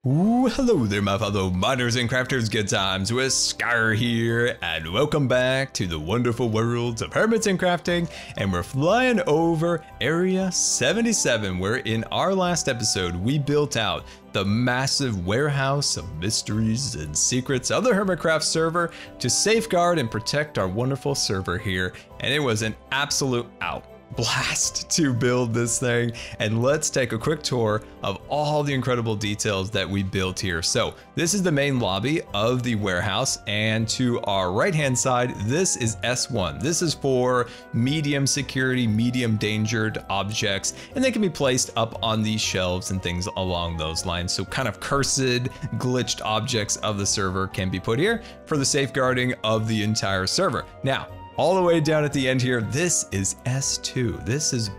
Ooh, hello there, my fellow miners and crafters. Good times with Scar here, and welcome back to the wonderful worlds of hermits and crafting. And we're flying over Area 77, where in our last episode we built out the massive warehouse of mysteries and secrets of the Hermitcraft server to safeguard and protect our wonderful server here. And it was an absolute blast to build this thing, and let's take a quick tour of all the incredible details that we built here. So this is the main lobby of the warehouse, and to our right hand side this is S1. This is for medium security, medium endangered objects, and they can be placed up on these shelves and things along those lines. So kind of cursed, glitched objects of the server can be put here for the safeguarding of the entire server. Now, all the way down at the end here, this is S2. This is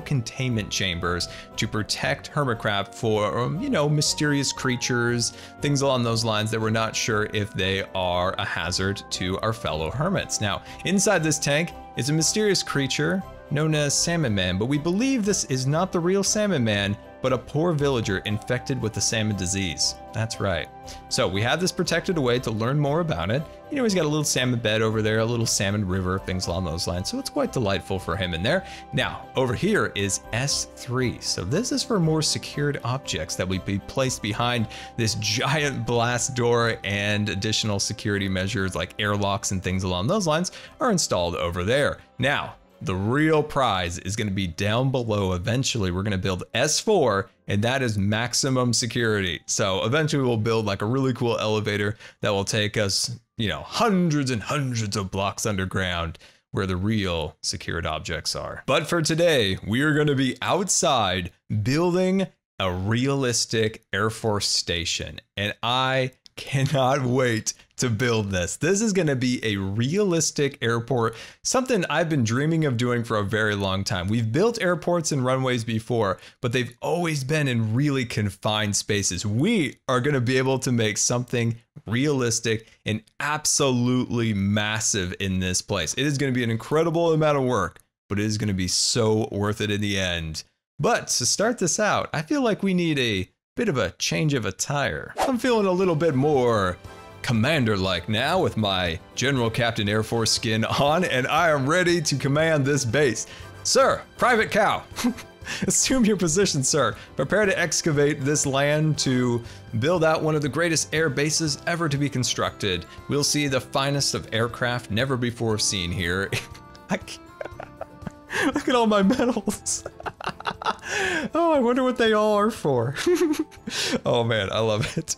Containment Chambers to protect Hermitcraft for, you know, mysterious creatures, things along those lines that we're not sure if they are a hazard to our fellow hermits. Now, inside this tank is a mysterious creature known as Salmon Man, but we believe this is not the real Salmon Man, but a poor villager infected with the salmon disease. That's right. So we have this protected away to learn more about it. You know, he's got a little salmon bed over there, a little salmon river, things along those lines. So it's quite delightful for him in there. Now, over here is S3. So this is for more secured objects that will be placed behind this giant blast door, and additional security measures like airlocks and things along those lines are installed over there. Now, the real prize is going to be down below. Eventually, we're going to build S4, and that is maximum security. So eventually we'll build like a really cool elevator that will take us, you know, hundreds and hundreds of blocks underground where the real secured objects are. But for today, we are going to be outside building a realistic Air Force station, and I cannot wait to build this. This is going to be a realistic airport, something I've been dreaming of doing for a very long time. We've built airports and runways before, but they've always been in really confined spaces. We are going to be able to make something realistic and absolutely massive in this place. It is going to be an incredible amount of work, but it is going to be so worth it in the end. But to start this out, I feel like we need a bit of a change of attire. I'm feeling a little bit more commander-like now with my General Captain Air Force skin on, and I am ready to command this base. Sir, Private Cow, assume your position, sir. Prepare to excavate this land to build out one of the greatest air bases ever to be constructed. We'll see the finest of aircraft never before seen here. Look at all my medals. Oh, I wonder what they all are for. Oh man, I love it.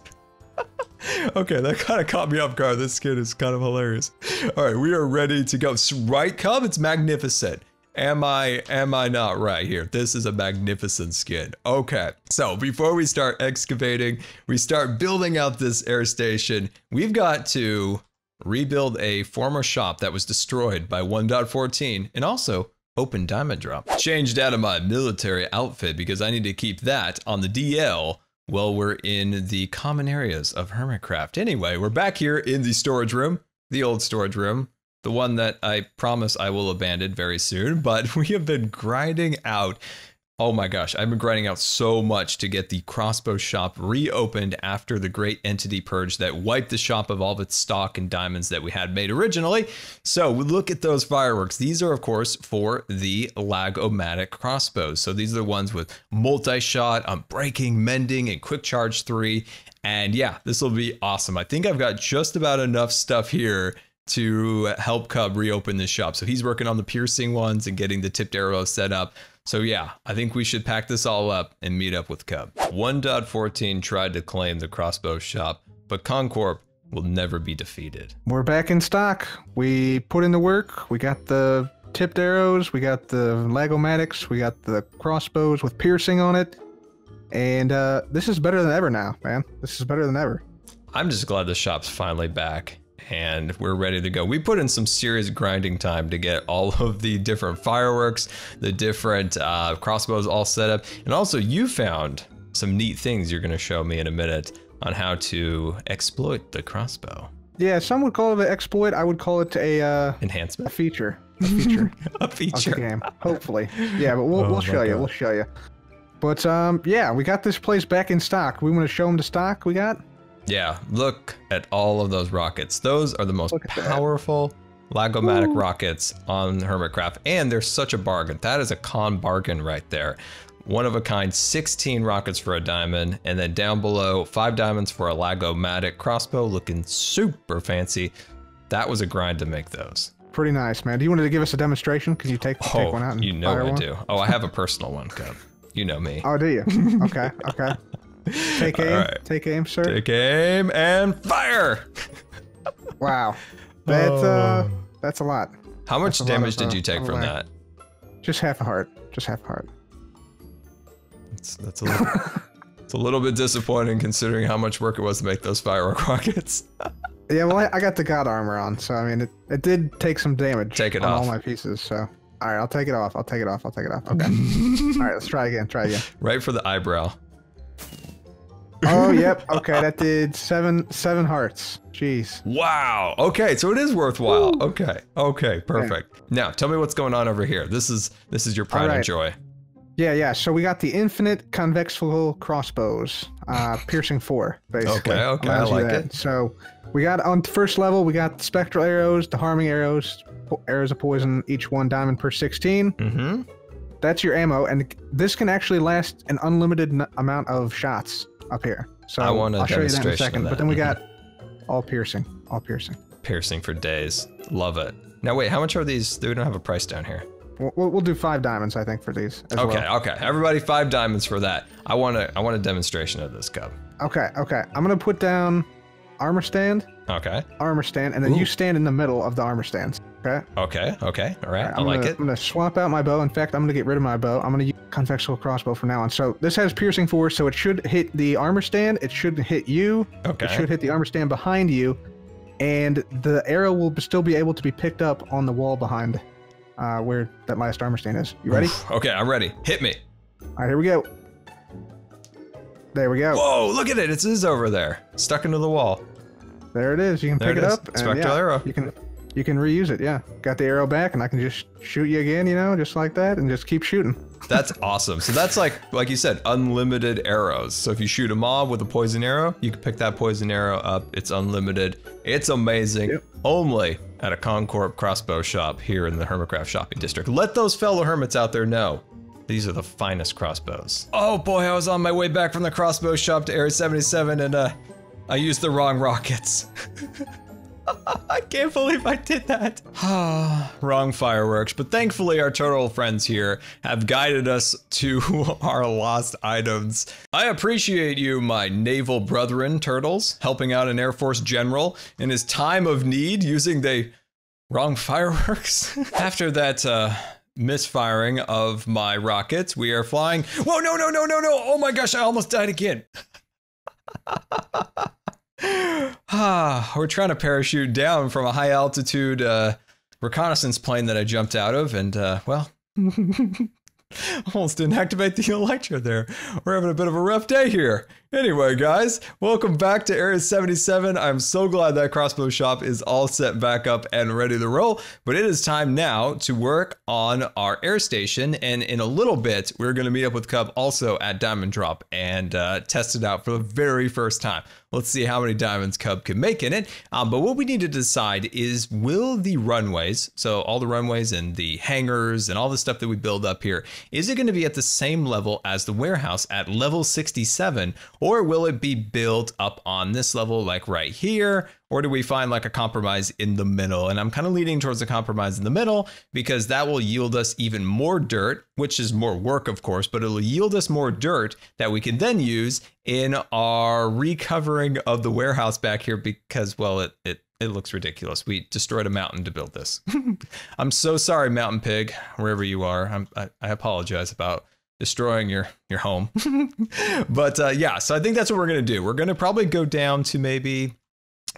Okay, that kind of caught me off guard. This skin is kind of hilarious. All right, we are ready to go. Right, Cub? It's magnificent. Am I not right here? This is a magnificent skin. Okay, so before we start excavating, we start building out this air station, we've got to rebuild a former shop that was destroyed by 1.14, and also open diamond drop. Changed out of my military outfit because I need to keep that on the DL while we're in the common areas of Hermitcraft. Anyway, we're back here in the storage room, the old storage room, the one that I promise I will abandon very soon, but we have been grinding out. Oh my gosh, I've been grinding out so much to get the crossbow shop reopened after the great entity purge that wiped the shop of all of its stock and diamonds that we had made originally. So look at those fireworks. These are of course for the Lag-O-Matic crossbows. So these are the ones with multi-shot, breaking, mending, and quick charge 3. And yeah, this will be awesome. I think I've got just about enough stuff here to help Cub reopen this shop. So he's working on the piercing ones and getting the tipped arrows set up. So yeah, I think we should pack this all up and meet up with Cub. 1.14 tried to claim the crossbow shop, but Concorp will never be defeated. We're back in stock. We put in the work. We got the tipped arrows. We got the Lag-O-Matics. We got the crossbows with piercing on it. And this is better than ever now, man. This is better than ever. I'm just glad the shop's finally back and we're ready to go. We put in some serious grinding time to get all of the different fireworks, the different crossbows all set up. And also you found some neat things you're gonna show me in a minute on how to exploit the crossbow. Yeah, some would call it an exploit. I would call it a enhancement, a feature. A feature. A feature. Of the game, hopefully. Yeah, but we'll show you. We'll show you. But yeah, we got this place back in stock. We want to show them the stock we got. Yeah, look at all of those rockets. Those are the most powerful Lagomatic rockets on Hermitcraft, and they're such a bargain. That is a con bargain right there. One of a kind, 16 rockets for a diamond, and then down below, 5 diamonds for a Lagomatic crossbow, looking super fancy. That was a grind to make those. Pretty nice, man. Do you want to give us a demonstration? Could you take one out and you know fire I one? do. Oh, I have a personal one, Cub. You know me. Oh, do you? Okay, okay. Take aim, right. Take aim, sir. Take aim and fire! Wow, that's a lot. How much damage did you take from that? Just half a heart. Just half a heart. That's a little. It's a little bit disappointing considering how much work it was to make those firework rockets. Yeah, well, I got the god armor on, so I mean, it did take some damage. Take it on off. all my pieces. So, all right, I'll take it off. I'll take it off. I'll take it off. Okay. All right, let's try again. Try again. Right for the eyebrow. Oh, yep. Okay, that did seven hearts. Jeez. Wow. Okay, so it is worthwhile. Ooh. Okay, perfect. Yeah. Now, tell me what's going on over here. This is your pride and joy. Yeah. So we got the infinite convexual crossbows, piercing 4, basically. Okay, I like it. So we got on the first level, we got spectral arrows, the harming arrows, arrows of poison, each 1 diamond per 16. Mm-hmm. That's your ammo, and this can actually last an unlimited amount of shots up here. So I want a I'll show you that in a demonstration second. of that. But then we got all piercing. Piercing for days. Love it. Now wait, how much are these? We don't have a price down here. We'll do 5 diamonds, I think, for these. As well. Okay. Everybody, 5 diamonds for that. I want a demonstration of this, Cub. Okay. I'm gonna put down armor stand. Okay. Armor stand, and then you stand in the middle of the armor stands. Okay. Okay. All right. I like it. I'm gonna swap out my bow. In fact, I'm gonna get rid of my bow. I'm gonna use convexual crossbow from now on. So this has piercing 4, so it should hit the armor stand. It should hit you. Okay. It should hit the armor stand behind you, and the arrow will still be able to be picked up on the wall behind. Where that last armor stand is. You ready? Okay, I'm ready. Hit me. All right, here we go. There we go. Whoa, look at it. It is over there. Stuck into the wall. There it is. You can pick it up. Spectral arrow. You can reuse it, yeah. Got the arrow back, and I can just shoot you again, just like that, and just keep shooting. That's awesome. So that's like you said, unlimited arrows. So if you shoot a mob with a poison arrow, you can pick that poison arrow up. It's unlimited. It's amazing. Yep. Only at a Concorp crossbow shop here in the Hermitcraft shopping district. Let those fellow hermits out there know these are the finest crossbows. Oh boy, I was on my way back from the crossbow shop to Area 77 and I used the wrong rockets. I can't believe I did that. Wrong fireworks, but thankfully our turtle friends here have guided us to our lost items. I appreciate you, my naval brethren turtles, helping out an Air Force general in his time of need using the wrong fireworks. After that misfiring of my rockets, we are flying. Whoa, no. Oh my gosh, I almost died again. We're trying to parachute down from a high altitude reconnaissance plane that I jumped out of, and well, almost didn't activate the Elytra there. We're having a bit of a rough day here. Anyway, guys, welcome back to Area 77. I'm so glad that crossbow shop is all set back up and ready to roll, but it is time now to work on our air station, and in a little bit, we're going to meet up with Cub also at Diamond Drop and test it out for the very first time. Let's see how many diamonds Cub can make in it. But what we need to decide is, will the runways, so all the runways and the hangars and all the stuff that we build up here, is it going to be at the same level as the warehouse at level 67? Or will it be built up on this level, like right here? Or do we find like a compromise in the middle? And I'm kind of leaning towards a compromise in the middle because that will yield us even more dirt, which is more work, of course, but it'll yield us more dirt that we can then use in our recovering of the warehouse back here because, well, it looks ridiculous. We destroyed a mountain to build this. I'm so sorry, Mountain Pig, wherever you are. I apologize about destroying your home. But yeah, so I think that's what we're going to do. We're going to probably go down to maybe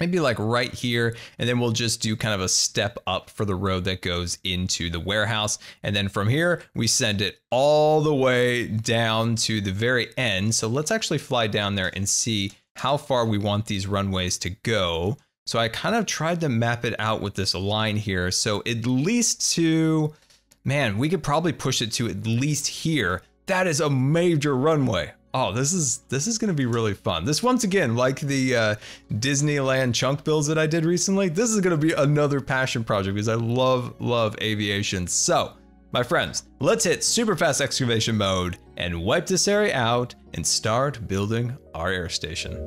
like right here, and then we'll just do kind of a step up for the road that goes into the warehouse. And then from here, we send it all the way down to the very end. So let's actually fly down there and see how far we want these runways to go. So I kind of tried to map it out with this line here. So at least to, man, we could probably push it to at least here. that is a major runway. Oh, this is gonna be really fun. This, once again, like the Disneyland chunk builds that I did recently, this is gonna be another passion project because I love aviation. So, my friends, let's hit super fast excavation mode and wipe this area out and start building our air station.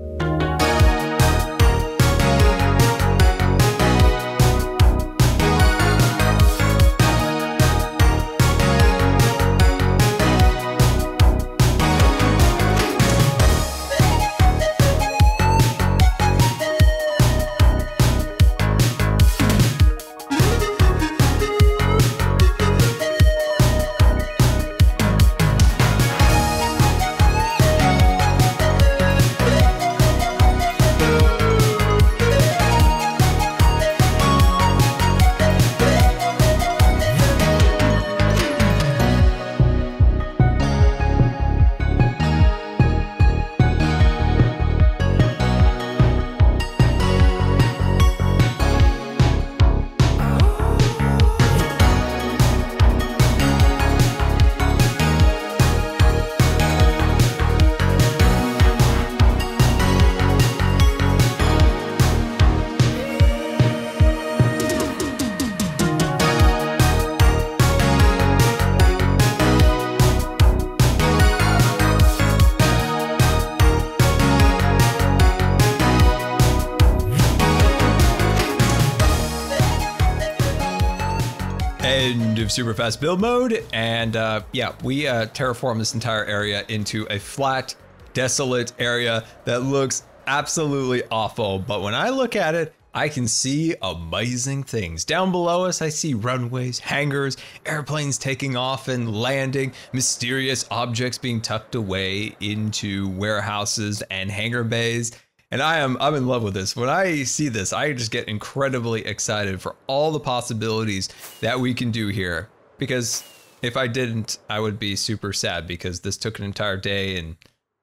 End of super fast build mode, and yeah, we terraformed this entire area into a flat, desolate area that looks absolutely awful. But when I look at it, I can see amazing things. Down below us, I see runways, hangars, airplanes taking off and landing, mysterious objects being tucked away into warehouses and hangar bays. And I'm in love with this. When I see this, I just get incredibly excited for all the possibilities that we can do here. Because if I didn't, I would be super sad because this took an entire day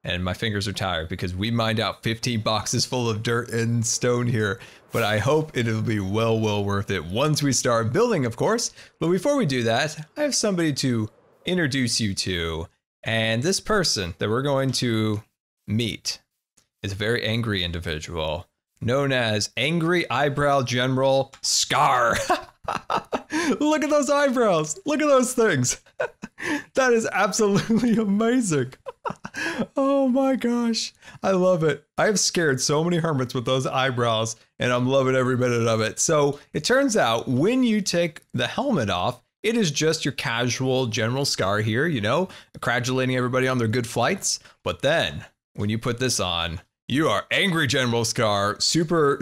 and my fingers are tired because we mined out 15 boxes full of dirt and stone here. But I hope it'll be well worth it once we start building, of course. But before we do that, I have somebody to introduce you to. And this person that we're going to meet is a very angry individual known as Angry Eyebrow General Scar. Look at those eyebrows. Look at those things. That is absolutely amazing. Oh my gosh. I love it. I've scared so many hermits with those eyebrows and I'm loving every minute of it. So it turns out when you take the helmet off, it is just your casual General Scar here, you know, congratulating everybody on their good flights. But then when you put this on, you are Angry General Scar, super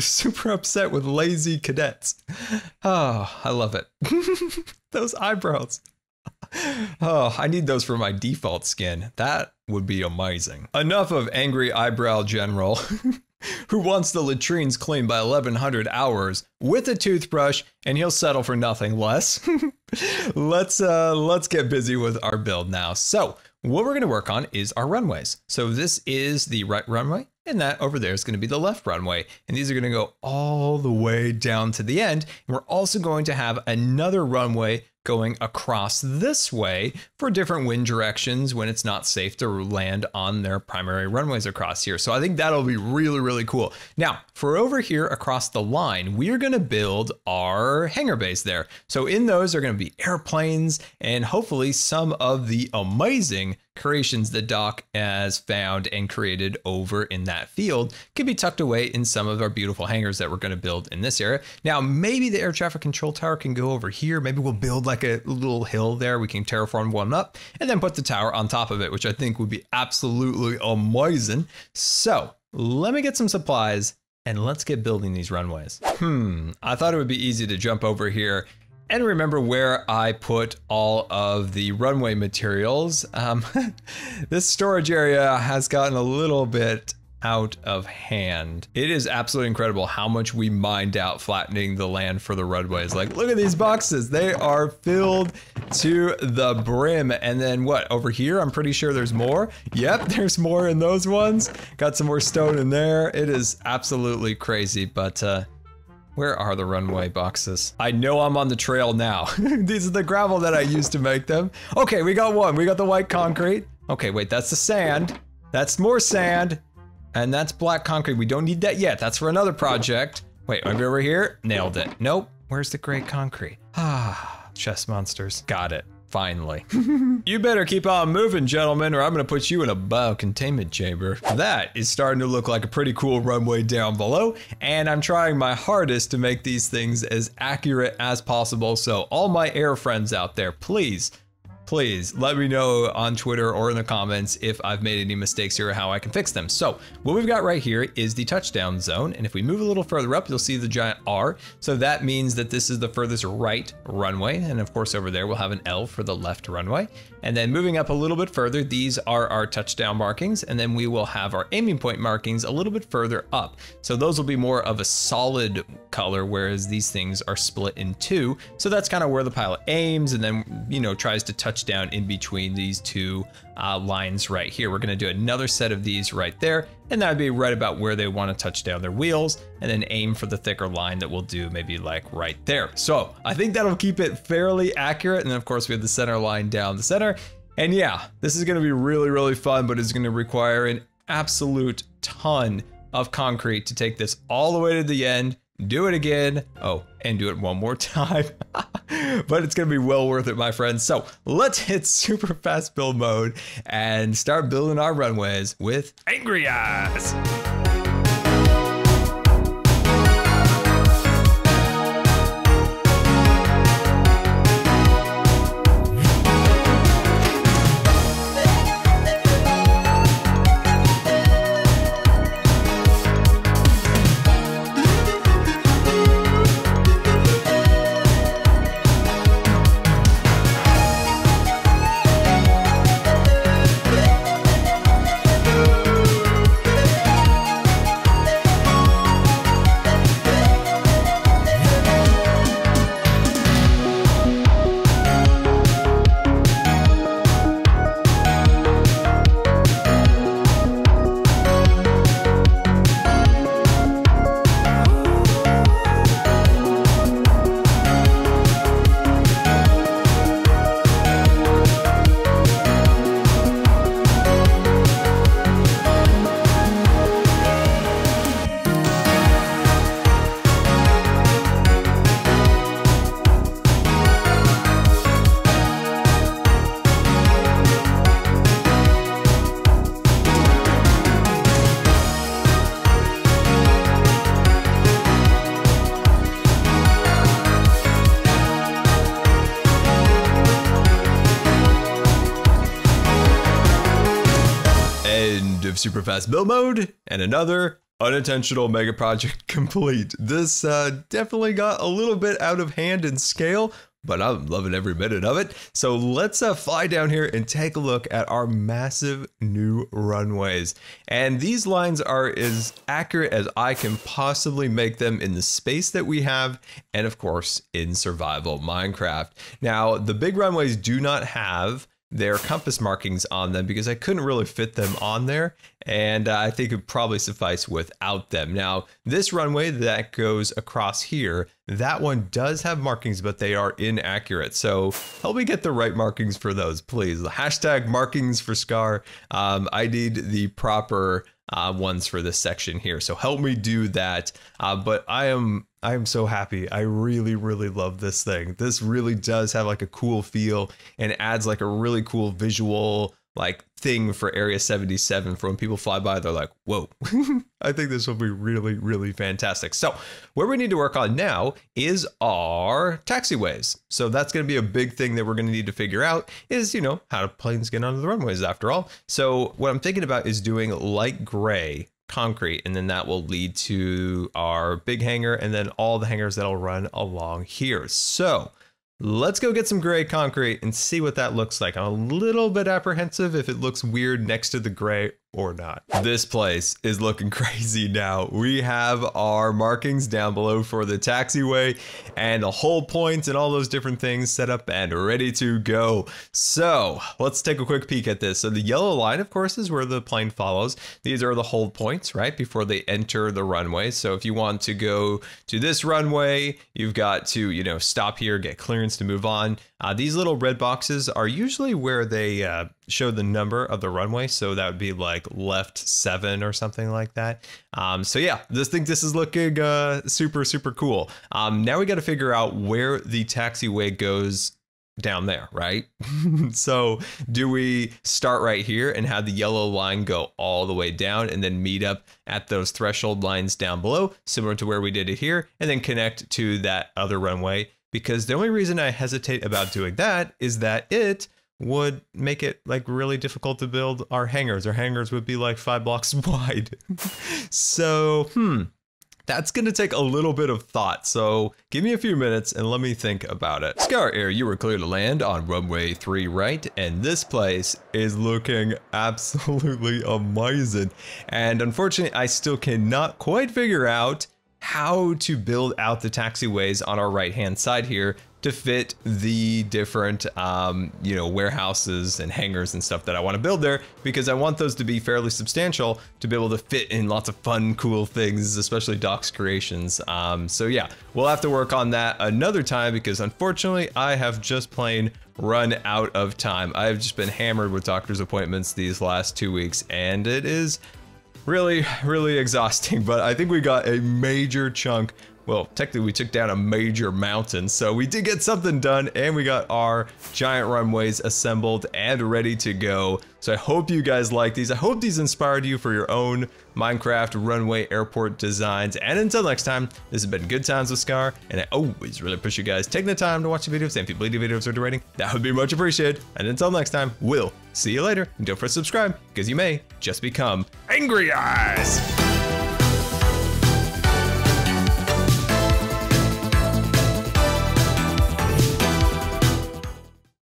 upset with lazy cadets. Oh, I love it. Those eyebrows. Oh, I need those for my default skin. That would be amazing. Enough of Angry Eyebrow General, who wants the latrines cleaned by 1100 hours with a toothbrush, and he'll settle for nothing less. Let's get busy with our build now. So what we're going to work on is our runways. So this is the right runway, and that over there is going to be the left runway. And these are going to go all the way down to the end. And we're also going to have another runway going across this way for different wind directions when it's not safe to land on their primary runways across here. So I think that'll be really cool. Now, for over here across the line, we are going to build our hangar base there. So in those are going to be airplanes and hopefully some of the amazing creations that Doc has found and created over in that field can be tucked away in some of our beautiful hangars that we're going to build in this area. Now, maybe the air traffic control tower can go over here. Maybe we'll build like a little hill there. We can terraform one up and then put the tower on top of it, which I think would be absolutely amazing. So let me get some supplies and let's get building these runways. I thought it would be easy to jump over here and remember where I put all of the runway materials. This storage area has gotten a little bit out of hand. It is absolutely incredible how much we mined out flattening the land for the runways. Like, look at these boxes. They are filled to the brim. And then what, over here, I'm pretty sure there's more. Yep, there's more in those ones. Got some more stone in there. It is absolutely crazy, but Where are the runway boxes? I know I'm on the trail now. These are the gravel that I used to make them. Okay, we got one. We got the white concrete. Okay, wait, that's the sand. That's more sand. And that's black concrete. We don't need that yet. That's for another project. Wait, over here? Nailed it. Nope. Where's the gray concrete? Ah, chest monsters. Got it. Finally. You better keep on moving, gentlemen, or I'm gonna put you in a bio-containment chamber. That is starting to look like a pretty cool runway down below, and I'm trying my hardest to make these things as accurate as possible. So all my air friends out there, please let me know on Twitter or in the comments if I've made any mistakes here or how I can fix them. So what we've got right here is the touchdown zone. And if we move a little further up, you'll see the giant R. So that means that this is the furthest right runway. And of course, over there, we'll have an L for the left runway. And then moving up a little bit further, these are our touchdown markings. And then we will have our aiming point markings a little bit further up. So those will be more of a solid color, whereas these things are split in two. So that's kind of where the pilot aims and then, you know, tries to touch down in between these two lines right here. We're gonna do another set of these right there, and that'd be right about where they wanna touch down their wheels, and then aim for the thicker line that we'll do maybe like right there. So I think that'll keep it fairly accurate. And then of course we have the center line down the center. And yeah, this is gonna be really, really fun, but it's gonna require an absolute ton of concrete to take this all the way to the end, do it again, oh, and do it one more time. But it's gonna be well worth it, my friends. So let's hit super fast build mode and start building our runways with Angry Eyes. Of super fast build mode and another unintentional mega project complete. This definitely got a little bit out of hand in scale, but I'm loving every minute of it. So let's fly down here and take a look at our massive new runways. And these lines are as accurate as I can possibly make them in the space that we have, and of course in survival Minecraft. Now, the big runways do not have their compass markings on them because I couldn't really fit them on there, and I think it would probably suffice without them. Now, this runway that goes across here, that one does have markings, but they are inaccurate. So help me get the right markings for those, please. Hashtag markings for Scar. I need the proper ones for this section here. So help me do that. But I am so happy. I really, really love this thing. This really does have like a cool feel and adds like a really cool visual like thing for Area 77 for when people fly by, they're like, whoa. I think this will be really, really fantastic. So what we need to work on now is our taxiways. So that's going to be a big thing that we're going to need to figure out is, you know, how do planes get onto the runways after all. So what I'm thinking about is doing light gray concrete, and then that will lead to our big hangar and then all the hangars that'll run along here. So let's go get some gray concrete and see what that looks like. I'm a little bit apprehensive if it looks weird next to the gray or not. This place is looking crazy now. We have our markings down below for the taxiway and the hold points and all those different things set up and ready to go. So let's take a quick peek at this. So the yellow line, of course, is where the plane follows. These are the hold points, right, before they enter the runway. So if you want to go to this runway, you've got to, you know, stop here, get clearance to move on. These little red boxes are usually where they show the number of the runway. So that would be like left 7 or something like that. So yeah, this is looking super, super cool. Now we got to figure out where the taxiway goes down there, right? So do we start right here and have the yellow line go all the way down and then meet up at those threshold lines down below, similar to where we did it here, and then connect to that other runway? Because the only reason I hesitate about doing that is that it would make it like really difficult to build our hangars. Our hangars would be like 5 blocks wide. So, that's gonna take a little bit of thought. So give me a few minutes and let me think about it. Scar Air, you were clear to land on runway 3 right, and this place is looking absolutely amazing. And unfortunately, I still cannot quite figure out how to build out the taxiways on our right-hand side here to fit the different, you know, warehouses and hangars and stuff that I want to build there, because I want those to be fairly substantial to be able to fit in lots of fun, cool things, especially Doc's creations. So yeah, we'll have to work on that another time, because unfortunately I have just plain run out of time. I've just been hammered with doctor's appointments these last 2 weeks, and it is really, really exhausting. But I think we got a major chunk. Well, technically we took down a major mountain, so we did get something done, and we got our giant runways assembled and ready to go. So I hope you guys like these. I hope these inspired you for your own Minecraft runway airport designs. And until next time, this has been Good Times with Scar, and I always really appreciate you guys taking the time to watch the videos. And if you believe the videos are rating, that would be much appreciated. And until next time, we'll see you later. And don't forget to subscribe, because you may just become Angry Eyes.